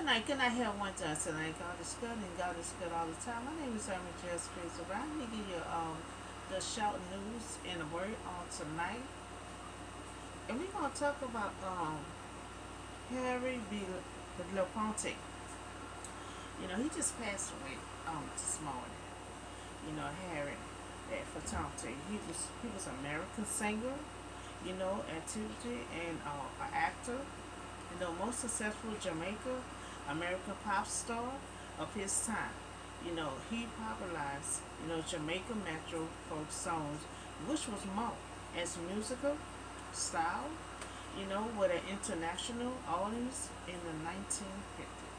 Good night, have one time tonight. God is good and God is good all the time. My name is Herman Jess Fraser. I'm going to give you the shout news and a word on tonight. And we're going to talk about Harry Belafonte. You know, he just passed away this morning. You know, Harry Belafonte. He was an American singer, you know, activity and an actor. You know, most successful Jamaica American pop star of his time. You know, he popularized, you know, Jamaica Metro folk songs, which was more as musical style, you know, with an international audience in the 1950s.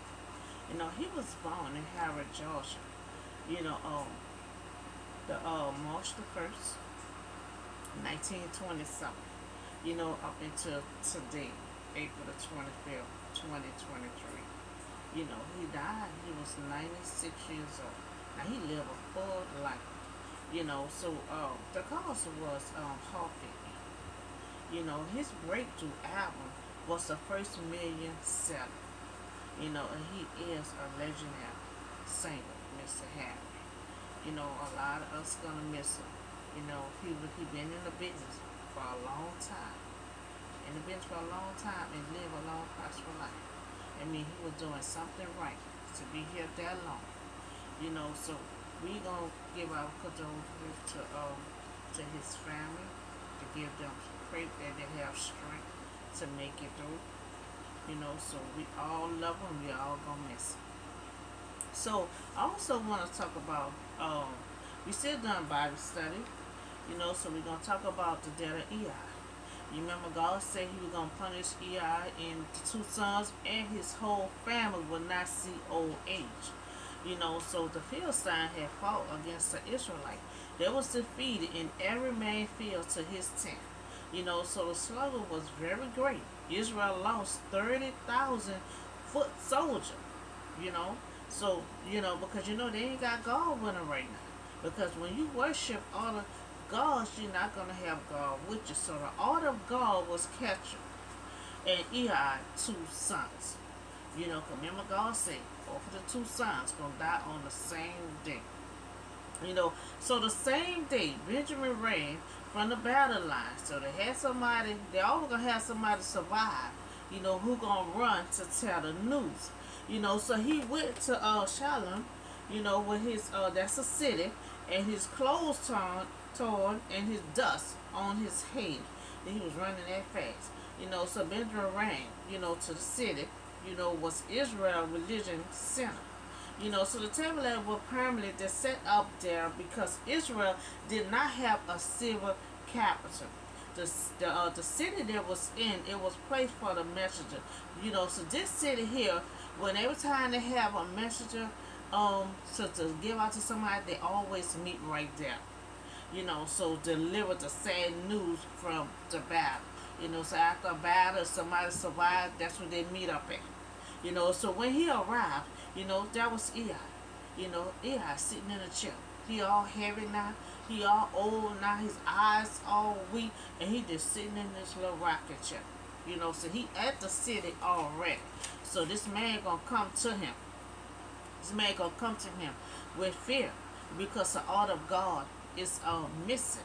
You know, he was born in Harrod, Georgia. You know, the March the 1st, 1927. You know, up until today, April the 25th, 2023. You know, he died. He was 96 years old. Now he lived a full life. You know, so the cause was heart failure. You know, his breakthrough album was the first million seller. You know, and he is a legendary singer, Mr. Harry. You know, a lot of us gonna miss him. You know, he been in the business for a long time. In the business for a long time and live a long, prosperous life. I mean, he was doing something right to be here that long. You know, so we gonna give our condolences to his family, to give them pray that they have strength to make it through. You know, so we all love him. We all gonna miss him. So I also want to talk about we still done Bible study. You know, so we're gonna talk about the death of Ei. You remember God said he was going to punish Ei and the two sons and his whole family would not see old age. You know, so the Philistine had fought against the Israelite. They was defeated and every man fell to his tent. You know, so the struggle was very great. Israel lost 30,000 foot soldiers. You know, so, you know, because, you know, they ain't got God with them right now. Because when you worship all the gods, you're not going to have God with you. So the order of God was Ketchum and Ei, two sons. You know, remember God said, both of the two sons going to die on the same day. You know, so the same day, Benjamin ran from the battle line. So they had somebody, they always going to have somebody survive, you know, who going to run to tell the news. You know, so he went to Shalom, you know, with his, that's a city, and his clothes torn and his dust on his head. And he was running that fast. You know, so Benjamin ran, you know, to the city, you know, was Israel religion center. You know, so the tabernacle was permanently set up there because Israel did not have a civil capital. The city that was in, it was placed for the messenger. You know, so this city here, when every time they have a messenger so to give out to somebody, they always meet right there. You know, so deliver the sad news from the battle. You know, so after a battle, if somebody survived, that's where they meet up at. You know, so when he arrived, you know, that was Ei. You know, Ei sitting in a chair. He all heavy now. He all old now. His eyes all weak. And he just sitting in this little rocking chair. You know, so he at the city already. So this man gonna come to him. This man gonna come to him with fear. Because the order of God is missing.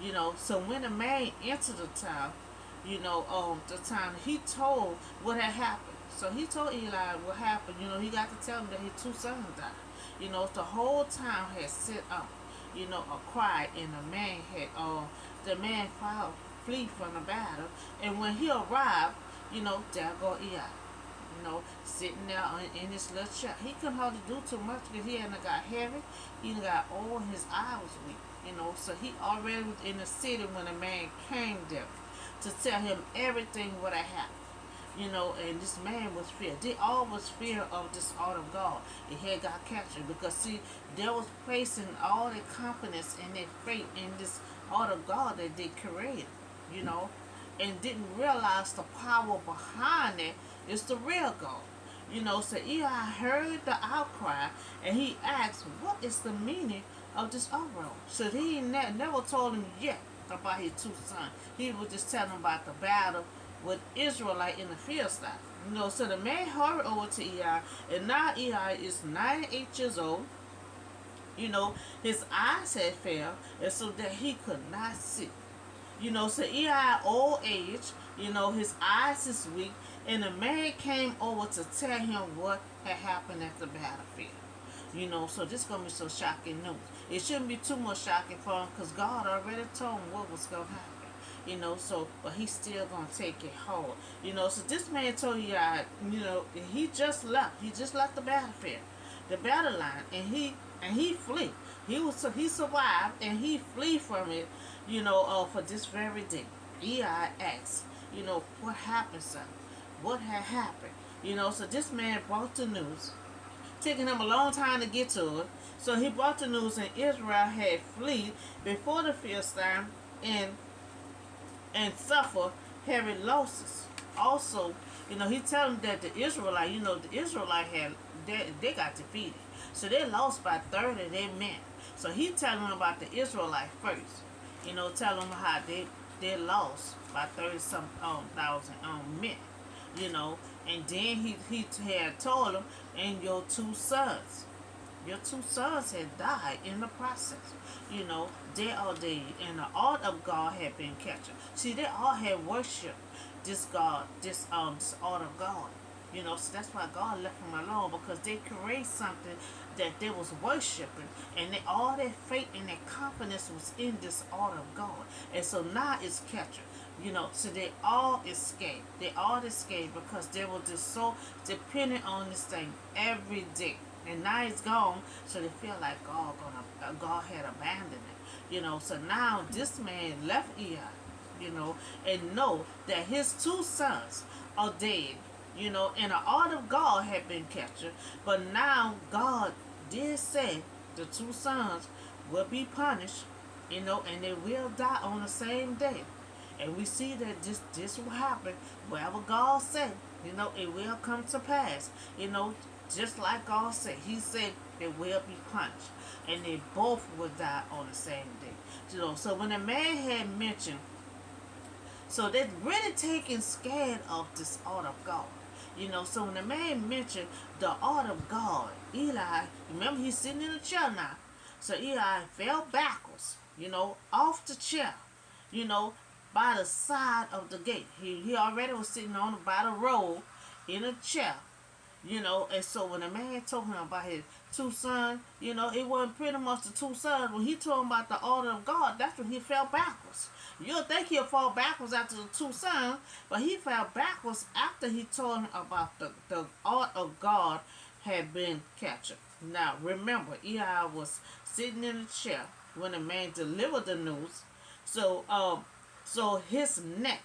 You know, so when the man entered the town, you know, the town, he told what had happened. So he told Eli what happened. You know, he got to tell him that his two sons died. You know, the whole town had set up, you know, a cry, and the man filed, flee from the battle. And when he arrived, you know, there go Ei. You know, sitting there in his little chair. He couldn't hardly do too much because he hadn't got heavy. He got old, his eye was weak. You know, so he already was in the city when a man came there to tell him everything what had happened. You know, and this man was fear. They all was fear of this order of God. It had got captured because see, they was placing all their confidence and their faith in this order of God that they created. You know, and didn't realize the power behind it is the real God. You know, so Eli heard the outcry and he asked, what is the meaning of this uproar? So he never told him yet about his two sons. He was just telling him about the battle with Israelite in the Philistine. So the man hurried over to Ei, and now Ei is 98 years old. His eyes had failed, and so that he could not see. So Eli old age, his eyes is weak, and the man came over to tell him what had happened at the battlefield. So this gonna be so shocking news. It shouldn't be too much shocking for him because God already told him what was gonna happen. But he's still gonna take it hard. So this man told you, he just left. He just left the battlefield, the battle line, and he flee. He survived and he flee from it. For this very day. Eli asked, what happened, son? What had happened? So this man brought the news, taking him a long time to get to it. So he brought the news, and Israel had fled before the Philistine and suffer heavy losses. Also, he told him that the Israelite had they got defeated. So they lost by 30 of their men. So he telling them about the Israelite first. Tell them how they lost by 30 some thousand men. And then he had told them, and your two sons had died in the process. They all dead, and the art of God had been captured. See, they all had worshipped this God, this art of God. So that's why God left them alone, because they created something that they was worshiping, and all their faith and their confidence was in this art of God. And so now it's captured. So they all escaped. They all escaped because they were just so dependent on this thing every day. And now it's gone, so they feel like God had abandoned it. So now this man left Ei, and know that his two sons are dead. And the art of God had been captured, but now God did say the two sons will be punished, and they will die on the same day. And we see that this will happen. Whatever God said, it will come to pass. Just like God said, He said they will be punished, and they both will die on the same day. So when the man had mentioned, so they're really taking scared of this art of God. So when the man mentioned the art of God, Eli, remember he's sitting in a chair now. So Eli fell backwards, off the chair, by the side of the gate. He already was sitting on by the road in a chair. And so when the man told him about his two sons, it wasn't pretty much the two sons. When he told him about the order of God, that's when he fell backwards. You'll think he'll fall backwards after the two sons, but he fell backwards after he told him about the art of God had been captured. Now, remember, Eli was sitting in a chair when the man delivered the news. So his neck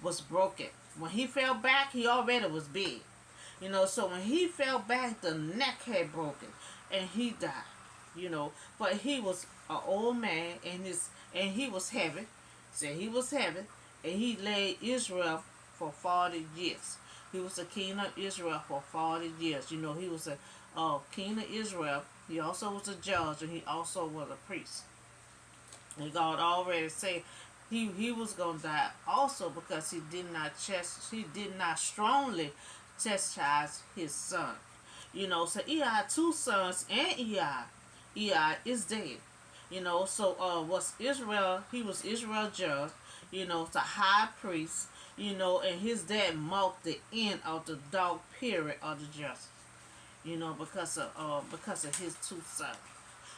was broken. When he fell back, he already was big. So when he fell back, the neck had broken, and he died. But he was an old man, and he was heavy. Said he was heavy, and he led Israel for 40 years. He was a king of Israel for 40 years. He was a king of Israel. He also was a judge, and he also was a priest. And God already said he was gonna die also because he did not strongly chastise his son. So Eli had two sons, and Ei is dead. Was Israel, he was Israel judge, the high priest, and his dad marked the end of the dark period of the justice, because of his two sons.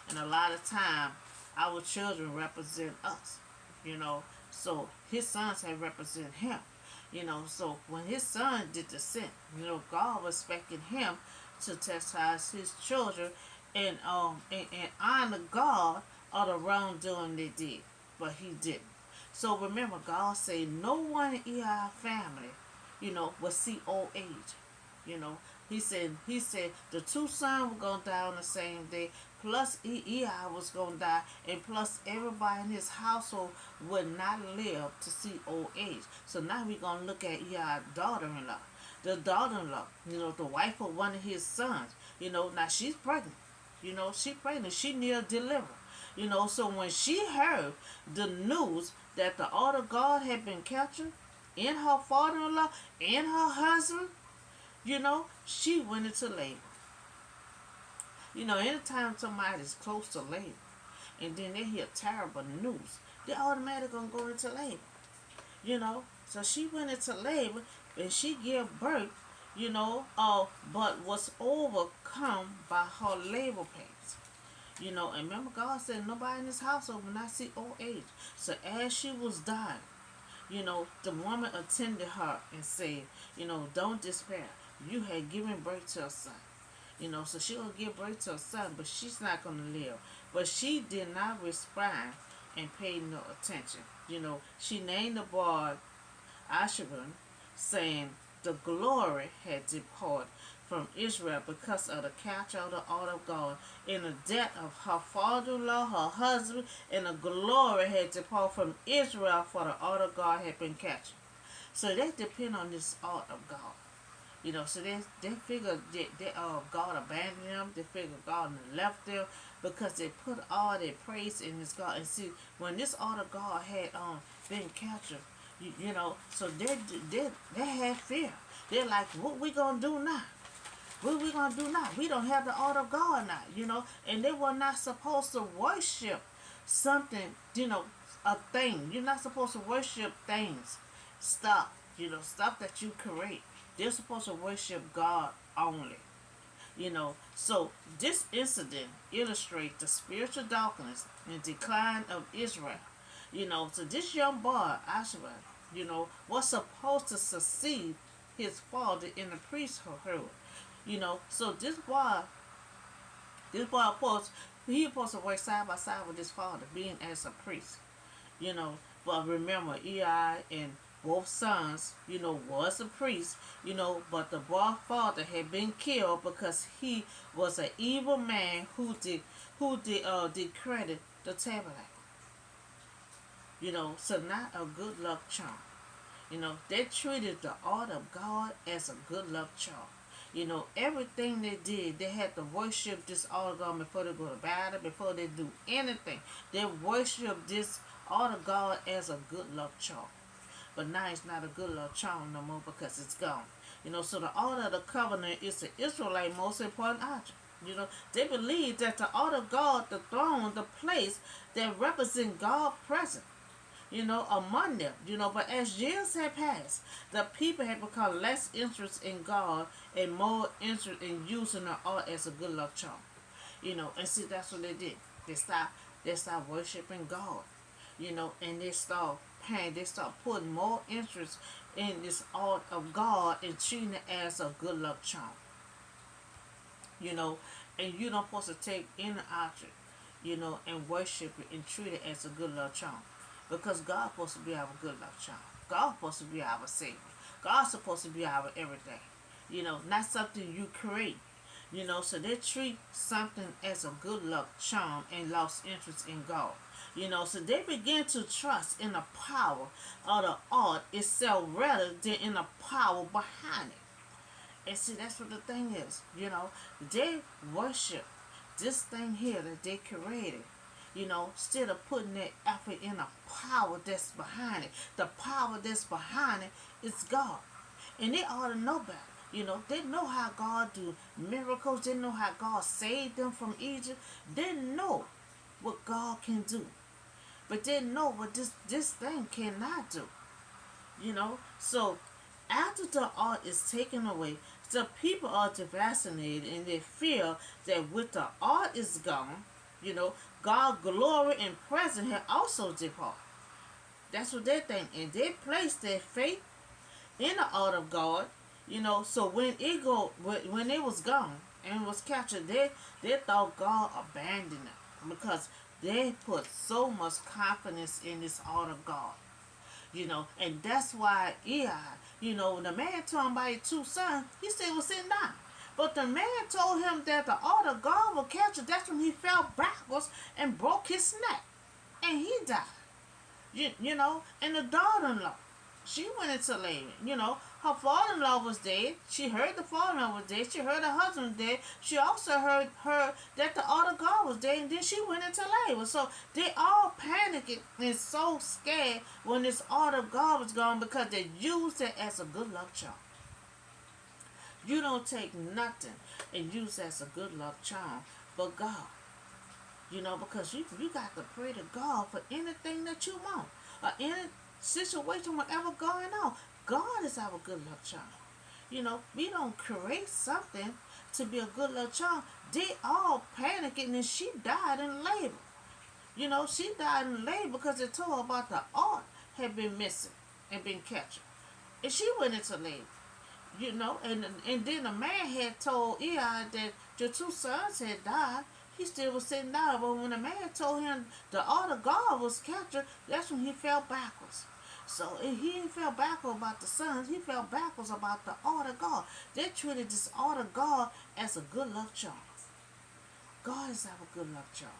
And a lot of time, our children represent us, so his sons have represented him. So when his son did the sin, God was expecting him to chastise his children and honor God of the wrongdoing they did, but he didn't. So remember, God said no one in Eli family, will see old age. He said the two sons were gonna die on the same day. Plus Eli was gonna die, and plus everybody in his household would not live to see old age. So now we're gonna look at Eli's daughter-in-law. The daughter-in-law, the wife of one of his sons. Now she's pregnant. She's pregnant. She near deliver. So when she heard the news that the order of God had been captured in her father-in-law and her husband, She went into labor. Anytime somebody's close to labor and then they hear terrible news, they automatically gonna go into labor. So she went into labor and she gave birth, but was overcome by her labor pains. And remember God said nobody in this household will not see old age. So as she was dying, the woman attended her and said, don't despair. You had given birth to a son. So she gonna give birth to a son, but she's not gonna live. But she did not respond and pay no attention. She named the boy Asheron, saying the glory had departed from Israel because of the capture of the ark of God, and the death of her father-in-law, her husband, and the glory had departed from Israel, for the ark of God had been captured. So they depend on this ark of God. So they figure that God abandoned them. They figure God left them because they put all their praise in this God. And see, when this order God had been captured, so they had fear. They're like, what we gonna do now? What we gonna do now? We don't have the order of God now, And they were not supposed to worship something, a thing. You're not supposed to worship things. Stop, stuff that you create. They're supposed to worship God only. So this incident illustrates the spiritual darkness and decline of Israel. So this young boy, Asherah, was supposed to succeed his father in the priesthood. So this boy, of course, he was supposed to work side by side with his father, being as a priest. you know. But remember, Eli and both sons, was a priest, but the boy father had been killed because he was an evil man who did credit the tabernacle. So not a good luck charm. They treated the art of God as a good luck charm. Everything they did, they had to worship this art of God before they go to battle, before they do anything. They worship this art of God as a good luck charm. But now it's not a good luck charm no more because it's gone. So the art of the covenant is the Israelite most important object. They believe that the art of God, the throne, the place that represent God present, among them, but as years have passed, the people have become less interested in God and more interested in using the art as a good luck charm. And see, that's what they did. They stopped worshiping God, and they start putting more interest in this art of God and treating it as a good luck charm. And you're not supposed to take any object, and worship it and treat it as a good luck charm. Because God's supposed to be our good luck charm. God's supposed to be our savior. God's supposed to be our everything. Not something you create. So they treat something as a good luck charm and lost interest in God. So they begin to trust in the power of the art itself rather than in the power behind it. And see, that's what the thing is. They worship this thing here that they created. Instead of putting that effort in the power that's behind it. The power that's behind it is God. And they ought to know better. They know how God do miracles. They know how God saved them from Egypt. They know what God can do. But they know what this thing cannot do. So after the art is taken away, the people are devastated and they feel that with the art is gone, God's glory and presence had also departed. That's what they think. And they place their faith in the art of God. So when it was gone and was captured, they thought God abandoned them because they put so much confidence in this art of God. And that's why Eli, when the man told him about his two sons, he said, well, sit down. But the man told him that the art of God will catch him. That's when he fell backwards and broke his neck. And he died. And the daughter-in-law, she went into labor. Her father-in-law was dead. She heard the father-in-law was dead. She heard her husband was dead. She also heard that the other God was dead. And then she went into labor. So they all panicked and so scared when this art of God was gone because they used it as a good luck charm. You don't take nothing and use as a good luck charm but God. Because you got to pray to God for anything that you want. Or any situation, whatever going on. God is our good luck charm. We don't create something to be a good luck charm. They all panicking and she died in labor. She died in labor because they told her about the art had been missing and been captured. And she went into labor. And then the man had told Eli that your two sons had died. He still was sitting down, but when the man told him the art of God was captured, that's when he fell backwards. So he didn't fell backwards about the sons, he fell backwards about the art of God. They treated this art of God as a good luck charm. God is our good luck charm.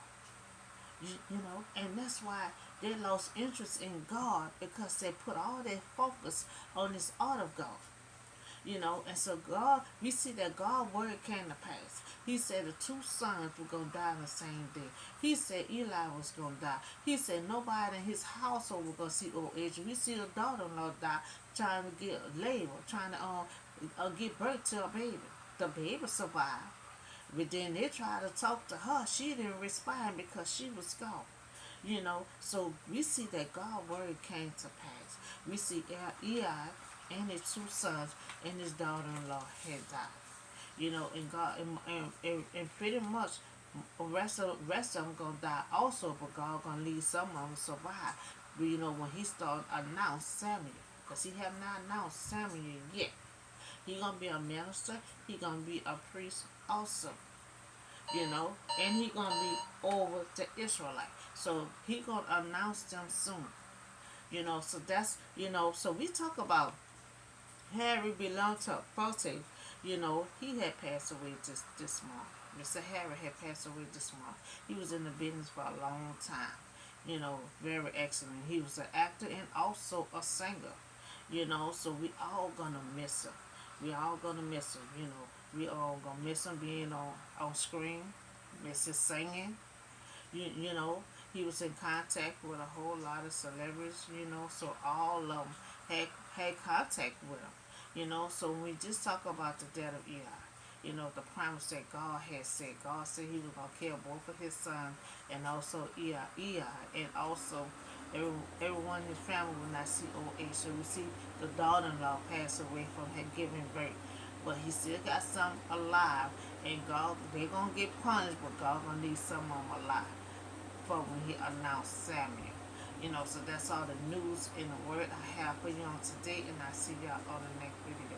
And that's why they lost interest in God because they put all their focus on this art of God. And so God, we see that God's word came to pass. He said the two sons were going to die on the same day. He said Eli was going to die. He said nobody in his household was going to see old age. We see a daughter-in-law die trying to get labor, trying to give birth to a baby. The baby survived. But then they tried to talk to her. She didn't respond because she was gone. So we see that God's word came to pass. We see Eli and his two sons and his daughter-in-law had died. And God and pretty much rest of them gonna die also, but God gonna leave some of them survive. But when he started announce Samuel, because he have not announced Samuel yet. He gonna be a minister. He gonna be a priest also. And he gonna be over the Israelite. So he gonna announce them soon. So that's so we talk about Harry Belafonte. He had passed away this month. Mr. Harry had passed away this month. He was in the business for a long time. Very excellent. He was an actor and also a singer. So we all gonna miss him. We all gonna miss him. We all gonna miss him being on screen, miss his singing. You know, he was in contact with a whole lot of celebrities. So all of them had contact with him. So when we just talk about the death of Eli, the promise that God had said. God said he was gonna kill both of his sons and also Eli, and also everyone in his family will not see old age. So we see the daughter-in-law pass away from her giving birth. But he still got some alive, and God, they gonna get punished, but God gonna need some of them alive for when he announced Samuel. So that's all the news and the word I have for you on today, and I see y'all on the next video.